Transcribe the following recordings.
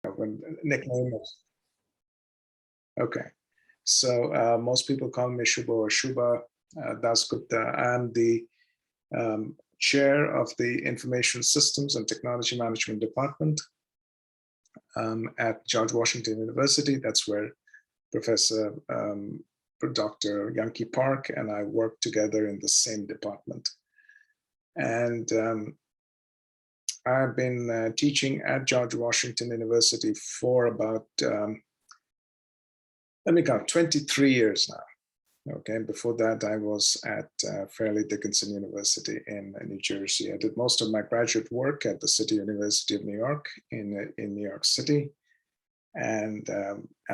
when nickname is. Okay, so most people call me Shubha or Shubha Dasgupta. I'm the chair of the Information Systems and Technology Management Department at George Washington University. That's where Professor Dr. Yankee Park and I work together in the same department. And I've been teaching at George Washington University for about, let me count, 23 years now. Okay, before that I was at Fairleigh Dickinson University in New Jersey. I did most of my graduate work at the City University of New York in New York City. And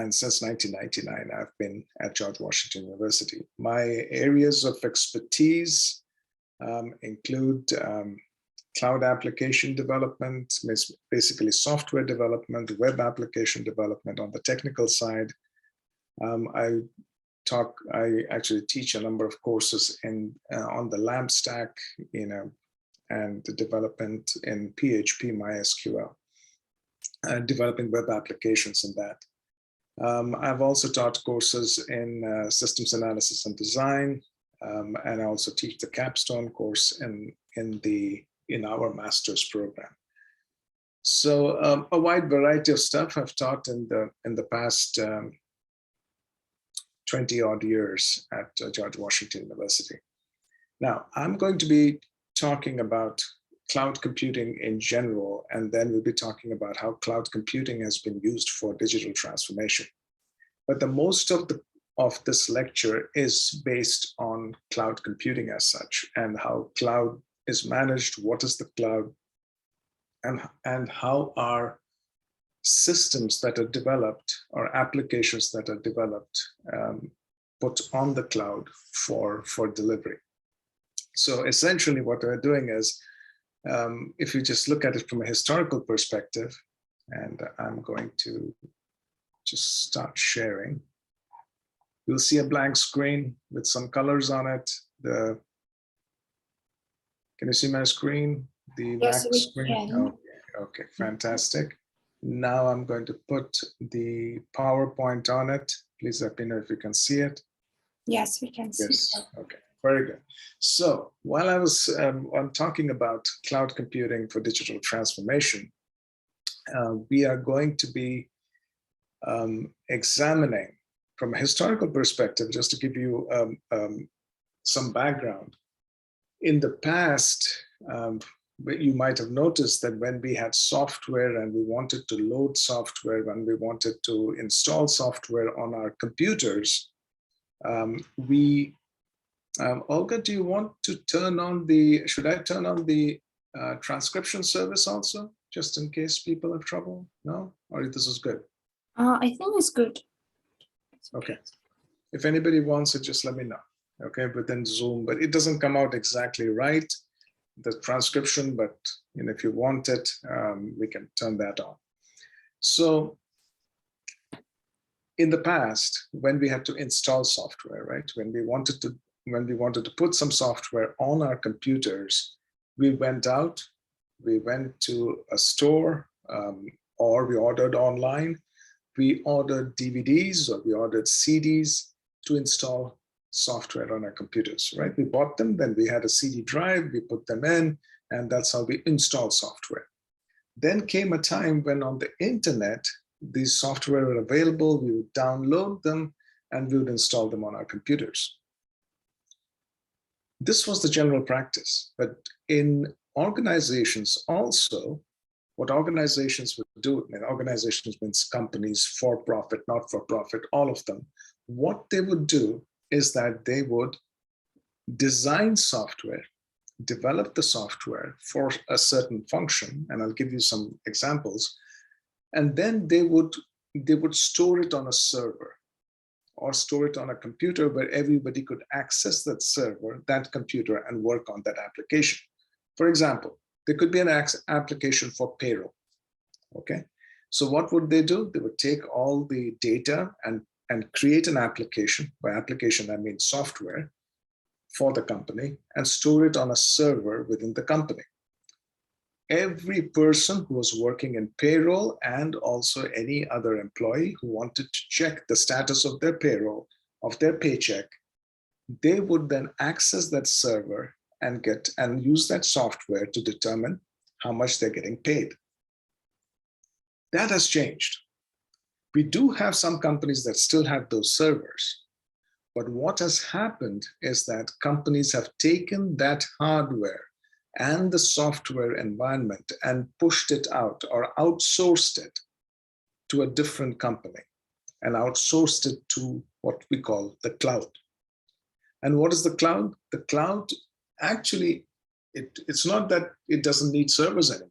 since 1999, I've been at George Washington University. My areas of expertise include cloud application development, basically software development, web application development on the technical side. I actually teach a number of courses on the LAMP stack, and the development in PHP, MySQL. Developing web applications in that. I've also taught courses in systems analysis and design, and I also teach the capstone course in our master's program. So a wide variety of stuff I've taught in the past 20 odd years at George Washington University. Now I'm going to be talking about cloud computing in general, and then we'll be talking about how cloud computing has been used for digital transformation. But the most of this lecture is based on cloud computing as such, and how cloud is managed, what is the cloud, and how are systems that are developed or applications that are developed put on the cloud for delivery. So essentially what we're doing is, if you just look at it from a historical perspective, and I'm going to just start sharing, you'll see a blank screen with some colors on it. Can you see my screen? The yes, Mac screen? Okay, fantastic. Now I'm going to put the PowerPoint on it. Please let me know if you can see it. Yes, we can see. Yes, okay. Very good. So while I'm talking about cloud computing for digital transformation, we are going to be examining from a historical perspective, just to give you some background. In the past, you might have noticed that when we had software and we wanted to load software, when we wanted to install software on our computers, Olga, do you want to turn on should I turn on the transcription service also, just in case people have trouble? No? Or this is good? I think it's good. Okay. If anybody wants it, just let me know. Okay, within Zoom, but it doesn't come out exactly right, the transcription, but if you want it, we can turn that on. So in the past, when we had to install software, right, when we wanted to put some software on our computers, we went to a store, or we ordered online. We ordered DVDs or we ordered CDs to install software on our computers, right? We bought them, then we had a CD drive, we put them in, and that's how we install software. Then came a time when on the internet, these software were available, we would download them, and we would install them on our computers. This was the general practice, but in organizations also, what organizations would do, and organizations means companies, for-profit, not-for-profit, all of them, what they would do is that they would design software, develop the software for a certain function, and I'll give you some examples, and then they would store it on a server or store it on a computer where everybody could access that server, that computer, and work on that application. For example, there could be an application for payroll, okay? So what would they do? They would take all the data and create an application. By application, I mean software for the company, and store it on a server within the company. every person who was working in payroll and also any other employee who wanted to check the status of their payroll, of their paycheck, they would then access that server and use that software to determine how much they're getting paid. That has changed. We do have some companies that still have those servers, but what has happened is that companies have taken that hardware and the software environment and pushed it out or outsourced it to a different company and outsourced it to what we call the cloud. And what is the cloud? The cloud actually, it's not that it doesn't need servers anymore.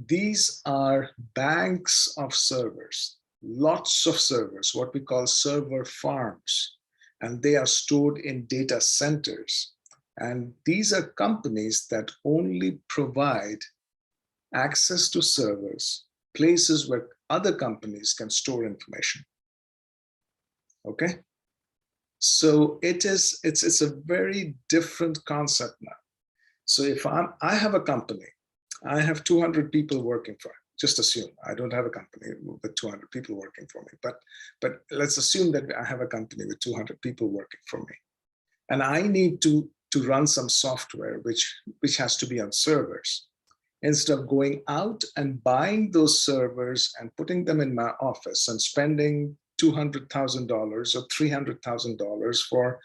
These are banks of servers, lots of servers, what we call server farms, and they are stored in data centers. And these are companies that only provide access to servers, places where other companies can store information. Okay? So it's a very different concept now. So if I have a company, I have 200 people working for it. Just assume I don't have a company with 200 people working for me, but let's assume that I have a company with 200 people working for me, and I need to run some software which has to be on servers. Instead of going out and buying those servers and putting them in my office and spending $200,000 or $300,000 for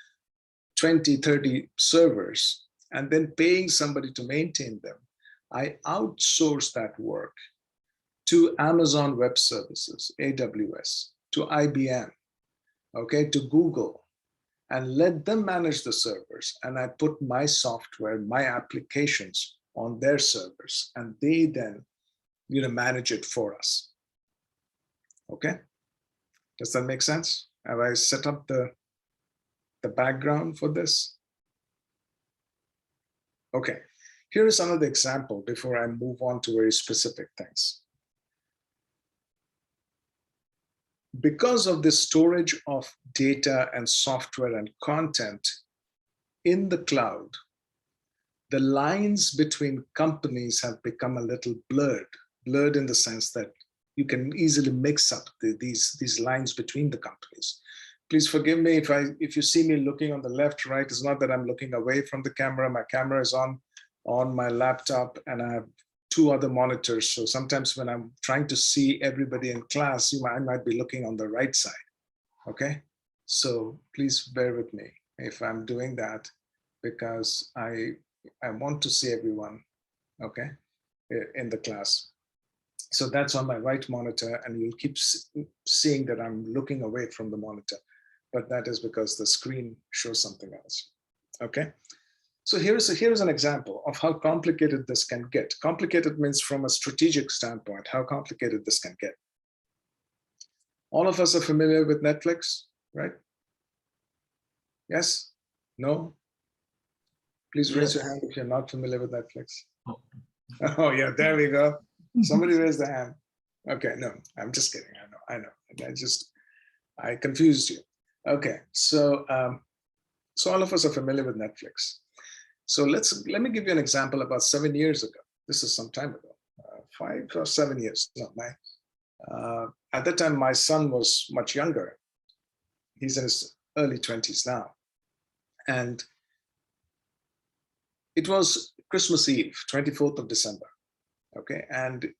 20, 30 servers and then paying somebody to maintain them, I outsource that work to Amazon Web Services, AWS, to IBM, okay, to Google, and let them manage the servers. And I put my software, my applications on their servers, and they then, manage it for us. Okay, does that make sense? Have I set up the background for this? Okay, here is another example before I move on to very specific things. Because of the storage of data and software and content in the cloud, the lines between companies have become a little blurred in the sense that you can easily mix up these lines between the companies. Please forgive me if you see me looking on the left, right. It's not that I'm looking away from the camera. My camera is on my laptop, and I have 2 other monitors. So sometimes when I'm trying to see everybody in class, I might be looking on the right side. Okay, so please bear with me if I'm doing that, because I want to see everyone, okay, in the class. So that's on my right monitor, and you'll keep seeing that I'm looking away from the monitor, but that is because the screen shows something else. Okay, so here's an example of how complicated this can get. Complicated means from a strategic standpoint, how complicated this can get. All of us are familiar with Netflix, right? Yes? No? Please raise your hand if you're not familiar with Netflix. Oh yeah, there we go. Somebody raised their hand. Okay, no, I'm just kidding. I know. I confused you. Okay, so all of us are familiar with Netflix. So let me give you an example. About 7 years ago, this is some time ago, 5 or 7 years. No, at that time my son was much younger. He's in his early 20s now, and it was Christmas Eve, 24th of December. Okay, and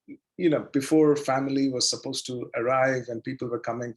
before family was supposed to arrive and people were coming